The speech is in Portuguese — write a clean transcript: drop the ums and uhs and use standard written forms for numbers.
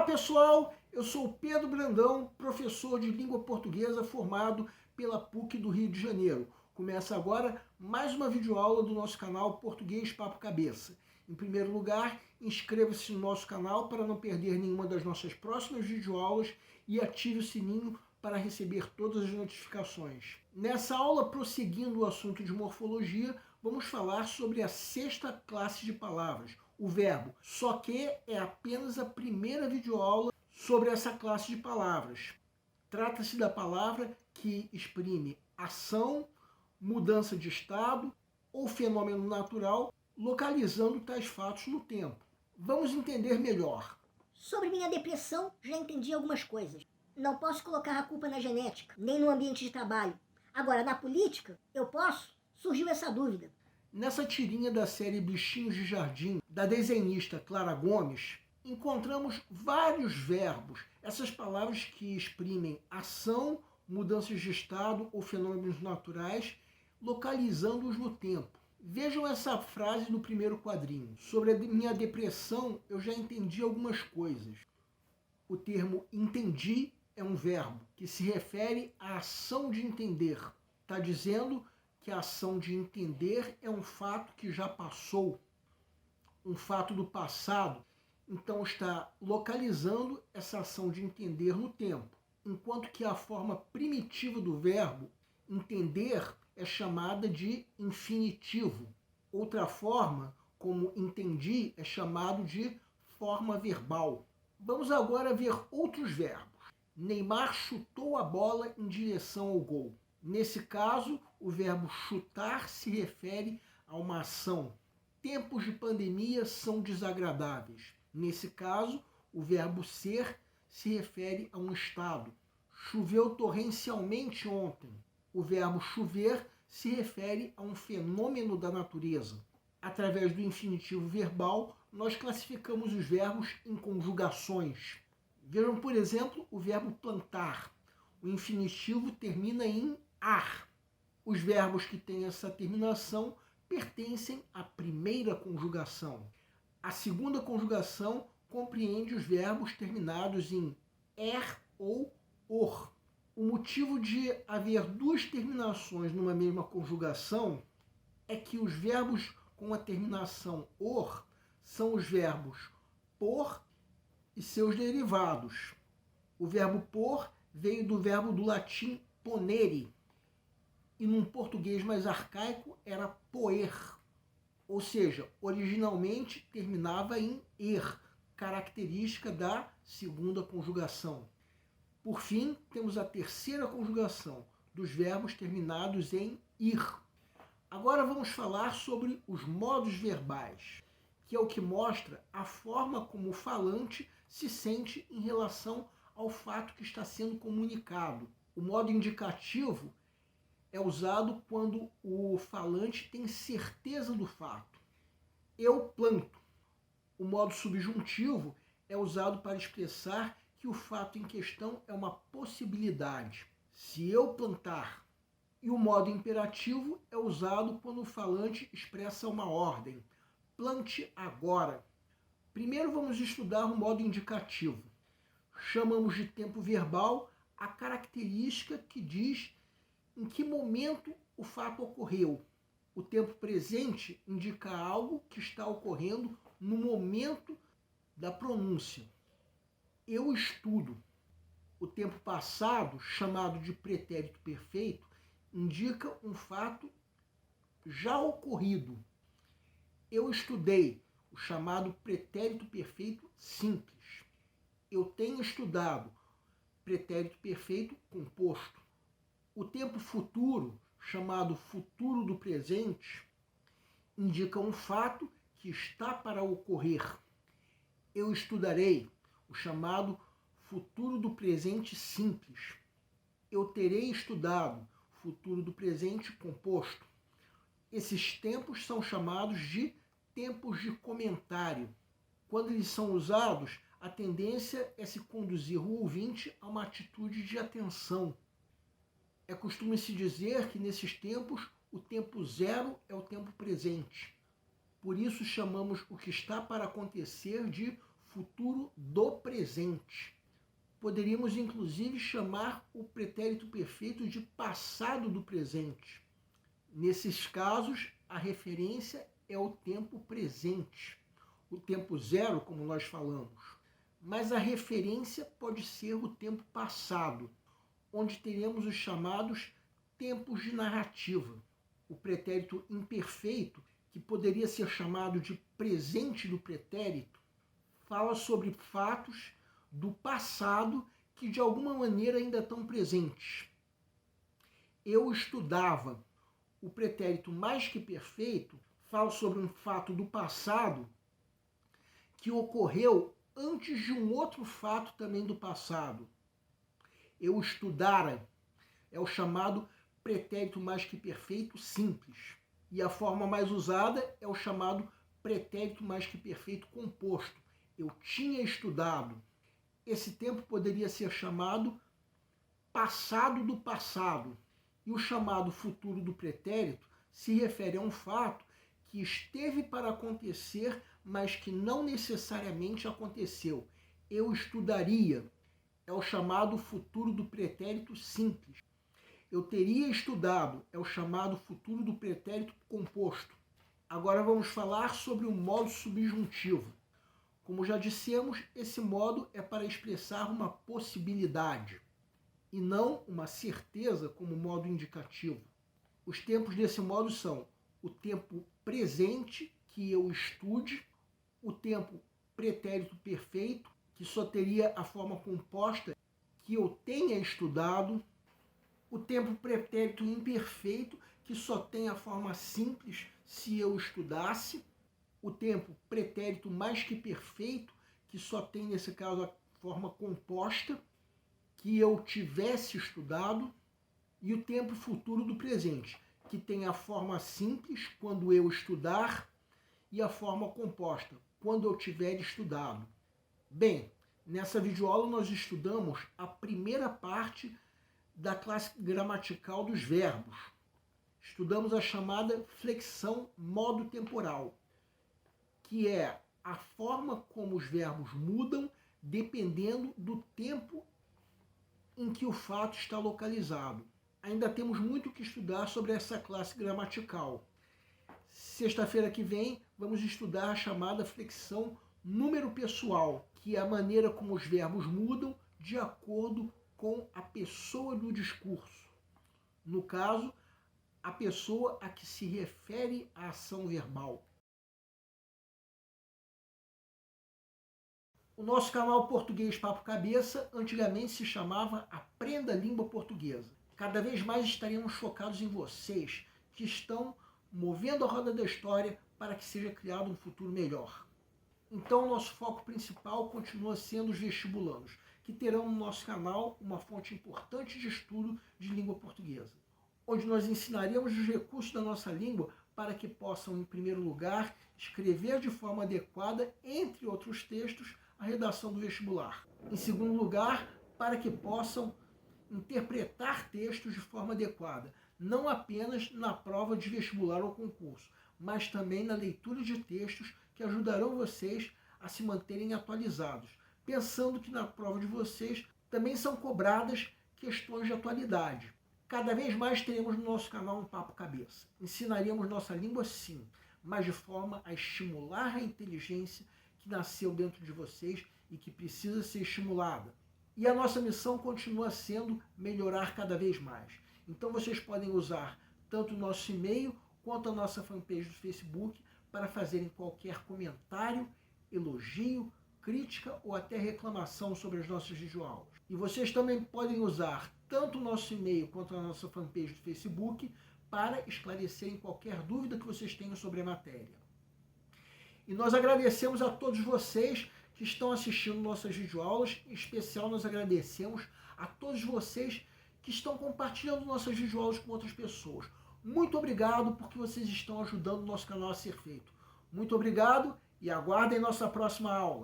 Olá pessoal, eu sou o Pedro Brandão, professor de língua portuguesa formado pela PUC do Rio de Janeiro. Começa agora mais uma videoaula do nosso canal Português Papo Cabeça. Em primeiro lugar, inscreva-se no nosso canal para não perder nenhuma das nossas próximas videoaulas e ative o sininho para receber todas as notificações. Nessa aula, prosseguindo o assunto de morfologia, vamos falar sobre a sexta classe de palavras, o verbo, só que é apenas a primeira videoaula sobre essa classe de palavras. Trata-se da palavra que exprime ação, mudança de estado ou fenômeno natural, localizando tais fatos no tempo. Vamos entender melhor. Sobre minha depressão, já entendi algumas coisas. Não posso colocar a culpa na genética, nem no ambiente de trabalho. Agora, na política, eu posso? Surgiu essa dúvida. Nessa tirinha da série Bichinhos de Jardim, da desenhista Clara Gomes, encontramos vários verbos, essas palavras que exprimem ação, mudanças de estado ou fenômenos naturais, localizando-os no tempo. Vejam essa frase no primeiro quadrinho. Sobre a minha depressão, eu já entendi algumas coisas. O termo entendi é um verbo que se refere à ação de entender. Está dizendo que a ação de entender é um fato que já passou, um fato do passado. Então está localizando essa ação de entender no tempo. Enquanto que a forma primitiva do verbo entender é chamada de infinitivo. Outra forma, como entendi, é chamado de forma verbal. Vamos agora ver outros verbos. Neymar chutou a bola em direção ao gol. Nesse caso, o verbo chutar se refere a uma ação. Tempos de pandemia são desagradáveis. Nesse caso, o verbo ser se refere a um estado. Choveu torrencialmente ontem. O verbo chover se refere a um fenômeno da natureza. Através do infinitivo verbal, nós classificamos os verbos em conjugações. Vejam, por exemplo, o verbo plantar. O infinitivo termina em ar. Os verbos que têm essa terminação pertencem à primeira conjugação. A segunda conjugação compreende os verbos terminados em er ou or. O motivo de haver duas terminações numa mesma conjugação é que os verbos com a terminação or são os verbos por e seus derivados. O verbo por veio do verbo do latim ponere, e num português mais arcaico era poer, ou seja, originalmente terminava em er, característica da segunda conjugação. Por fim, temos a terceira conjugação dos verbos terminados em ir. Agora vamos falar sobre os modos verbais, que é o que mostra a forma como o falante se sente em relação ao fato que está sendo comunicado. O modo indicativo é usado quando o falante tem certeza do fato. Eu planto. O modo subjuntivo é usado para expressar que o fato em questão é uma possibilidade. Se eu plantar. E o modo imperativo é usado quando o falante expressa uma ordem. Plante agora. Primeiro vamos estudar o modo indicativo. Chamamos de tempo verbal a característica que diz em que momento o fato ocorreu. O tempo presente indica algo que está ocorrendo no momento da pronúncia. Eu estudo. O tempo passado, chamado de pretérito perfeito, indica um fato já ocorrido. Eu estudei, o chamado pretérito perfeito simples. Eu tenho estudado, pretérito perfeito composto. O tempo futuro, chamado futuro do presente, indica um fato que está para ocorrer. Eu estudarei, o chamado futuro do presente simples. Eu terei estudado, futuro do presente composto. Esses tempos são chamados de tempos de comentário. Quando eles são usados, a tendência é se conduzir o ouvinte a uma atitude de atenção. É costume se dizer que nesses tempos o tempo zero é o tempo presente. Por isso chamamos o que está para acontecer de futuro do presente. Poderíamos, inclusive, chamar o pretérito perfeito de passado do presente. Nesses casos, a referência é o tempo presente, o tempo zero, como nós falamos. Mas a referência pode ser o tempo passado, onde teremos os chamados tempos de narrativa. O pretérito imperfeito, que poderia ser chamado de presente do pretérito, fala sobre fatos do passado que de alguma maneira ainda estão presentes. Eu estudava. O pretérito mais que perfeito fala sobre um fato do passado que ocorreu antes de um outro fato também do passado. Eu estudara é o chamado pretérito mais que perfeito simples. E a forma mais usada é o chamado pretérito mais que perfeito composto. Eu tinha estudado. Esse tempo poderia ser chamado passado do passado. E o chamado futuro do pretérito se refere a um fato que esteve para acontecer, mas que não necessariamente aconteceu. Eu estudaria. É o chamado futuro do pretérito simples. Eu teria estudado. É o chamado futuro do pretérito composto. Agora vamos falar sobre o modo subjuntivo. Como já dissemos, esse modo é para expressar uma possibilidade e não uma certeza como modo indicativo. Os tempos desse modo são o tempo presente, que eu estude, o tempo pretérito perfeito, que só teria a forma composta, que eu tenha estudado, o tempo pretérito imperfeito, que só tem a forma simples, se eu estudasse, o tempo pretérito mais que perfeito, que só tem, nesse caso, a forma composta, que eu tivesse estudado, e o tempo futuro do presente, que tem a forma simples, quando eu estudar, e a forma composta, quando eu tiver estudado. Bem, nessa videoaula nós estudamos a primeira parte da classe gramatical dos verbos. Estudamos a chamada flexão modo temporal, que é a forma como os verbos mudam dependendo do tempo em que o fato está localizado. Ainda temos muito que estudar sobre essa classe gramatical. Sexta-feira que vem vamos estudar a chamada flexão número pessoal, que é a maneira como os verbos mudam de acordo com a pessoa do discurso. No caso, a pessoa a que se refere a ação verbal. O nosso canal Português Papo Cabeça antigamente se chamava Aprenda a Língua Portuguesa. Cada vez mais estaremos focados em vocês que estão movendo a roda da história para que seja criado um futuro melhor. Então, nosso foco principal continua sendo os vestibulandos, que terão no nosso canal uma fonte importante de estudo de língua portuguesa, onde nós ensinaremos os recursos da nossa língua para que possam, em primeiro lugar, escrever de forma adequada, entre outros textos, a redação do vestibular. Em segundo lugar, para que possam interpretar textos de forma adequada, não apenas na prova de vestibular ou concurso, mas também na leitura de textos que ajudarão vocês a se manterem atualizados, pensando que na prova de vocês também são cobradas questões de atualidade. Cada vez mais teremos no nosso canal um Papo Cabeça. Ensinaremos nossa língua sim, mas de forma a estimular a inteligência que nasceu dentro de vocês e que precisa ser estimulada. E a nossa missão continua sendo melhorar cada vez mais. Então vocês podem usar tanto o nosso e-mail quanto a nossa fanpage do Facebook para fazerem qualquer comentário, elogio, crítica ou até reclamação sobre as nossas videoaulas. E vocês também podem usar tanto o nosso e-mail quanto a nossa fanpage do Facebook para esclarecerem qualquer dúvida que vocês tenham sobre a matéria. E nós agradecemos a todos vocês que estão assistindo nossas videoaulas. Em especial, nós agradecemos a todos vocês que estão compartilhando nossas videoaulas com outras pessoas. Muito obrigado porque vocês estão ajudando o nosso canal a ser feito. Muito obrigado e aguardem nossa próxima aula.